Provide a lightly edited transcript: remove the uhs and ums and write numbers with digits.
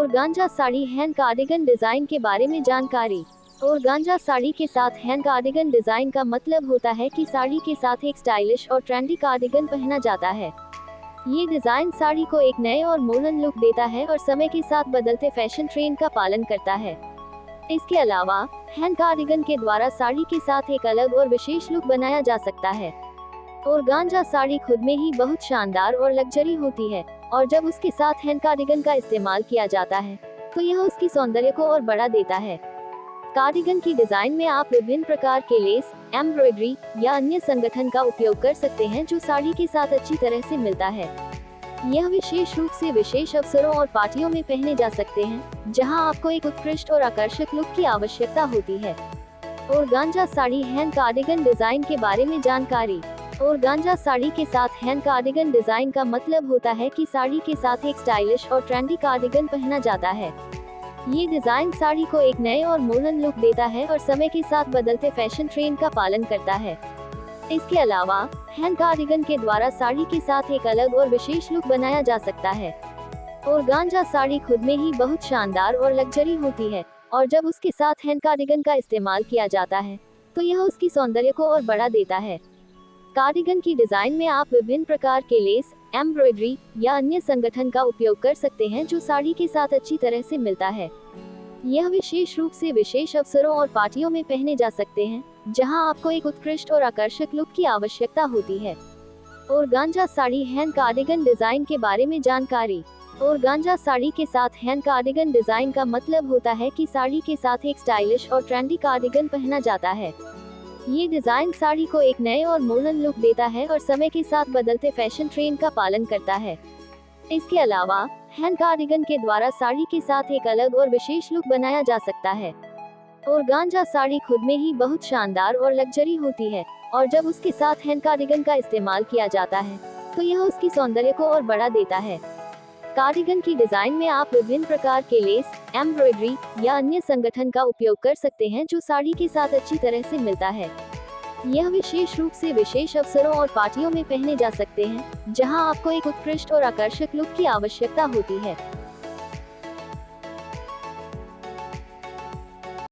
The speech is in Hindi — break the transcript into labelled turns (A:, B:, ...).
A: ऑर्गांजा साड़ी हैंड कार्डिगन डिजाइन के बारे में जानकारी। ऑर्गांजा साड़ी के साथ हैंड कार्डिगन डिजाइन का मतलब होता है कि साड़ी के साथ एक स्टाइलिश और ट्रेंडी कार्डिगन पहना जाता है। ये डिजाइन साड़ी को एक नए और मॉडर्न लुक देता है और समय के साथ बदलते फैशन ट्रेंड का पालन करता है। इसके अलावा हैंड कार्डिगन के द्वारा साड़ी के साथ एक अलग और विशेष लुक बनाया जा सकता है। ऑर्गांजा साड़ी खुद में ही बहुत शानदार और लग्जरी होती है और जब उसके साथ हैंड कार्डिगन का इस्तेमाल किया जाता है तो यह उसकी सौंदर्य को और बढ़ा देता है। कार्डिगन की डिजाइन में आप विभिन्न प्रकार के लेस, एम्ब्रॉयडरी या अन्य संगठन का उपयोग कर सकते हैं जो साड़ी के साथ अच्छी तरह से मिलता है। यह विशेष रूप से विशेष अवसरों और पार्टियों में पहने जा सकते हैं जहां आपको एक उत्कृष्ट और आकर्षक लुक की आवश्यकता होती है। ऑर्गांजा साड़ी हैंड कार्डिगन डिजाइन के बारे में जानकारी। ऑर्गांजा साड़ी के साथ हैंड कार्डिगन डिजाइन का मतलब होता है कि साड़ी के साथ एक स्टाइलिश और ट्रेंडी कार्डिगन पहना जाता है। ये डिजाइन साड़ी को एक नए और मॉडर्न लुक देता है और समय के साथ बदलते फैशन ट्रेंड का पालन करता है। इसके अलावा हैंड कार्डिगन के द्वारा साड़ी के साथ एक अलग और विशेष लुक बनाया जा सकता है। ऑर्गांजा साड़ी खुद में ही बहुत शानदार और लग्जरी होती है और जब उसके साथ हैंड कार्डिगन का इस्तेमाल किया जाता है तो यह उसकी सौंदर्य को और बढ़ा देता है। कार्डिगन की डिजाइन में आप विभिन्न प्रकार के लेस, एम्ब्रॉयडरी या अन्य संगठन का उपयोग कर सकते हैं जो साड़ी के साथ अच्छी तरह से मिलता है। यह विशेष रूप से विशेष अवसरों और पार्टियों में पहने जा सकते हैं जहां आपको एक उत्कृष्ट और आकर्षक लुक की आवश्यकता होती है। ऑर्गांजा साड़ी हैंड कार्डिगन डिजाइन के बारे में जानकारी। ऑर्गांजा साड़ी के साथ हैंड कार्डिगन डिजाइन का मतलब होता है कि साड़ी के साथ एक स्टाइलिश और ट्रेंडी कार्डिगन पहना जाता है। ये डिजाइन साड़ी को एक नए और मॉडर्न लुक देता है और समय के साथ बदलते फैशन ट्रेंड का पालन करता है। इसके अलावा हैंड कार्डिगन के द्वारा साड़ी के साथ एक अलग और विशेष लुक बनाया जा सकता है। ऑर्गांजा साड़ी खुद में ही बहुत शानदार और लग्जरी होती है और जब उसके साथ हैंड कार्डिगन का इस्तेमाल किया जाता है तो यह उसकी सौंदर्य को और बढ़ा देता है। कार्डिगन की डिजाइन में आप विभिन्न प्रकार के लेस, एम्ब्रॉयडरी या अन्य संगठन का उपयोग कर सकते हैं जो साड़ी के साथ अच्छी तरह से मिलता है। यह विशेष रूप से विशेष अवसरों और पार्टियों में पहने जा सकते हैं जहां आपको एक उत्कृष्ट और आकर्षक लुक की आवश्यकता होती है।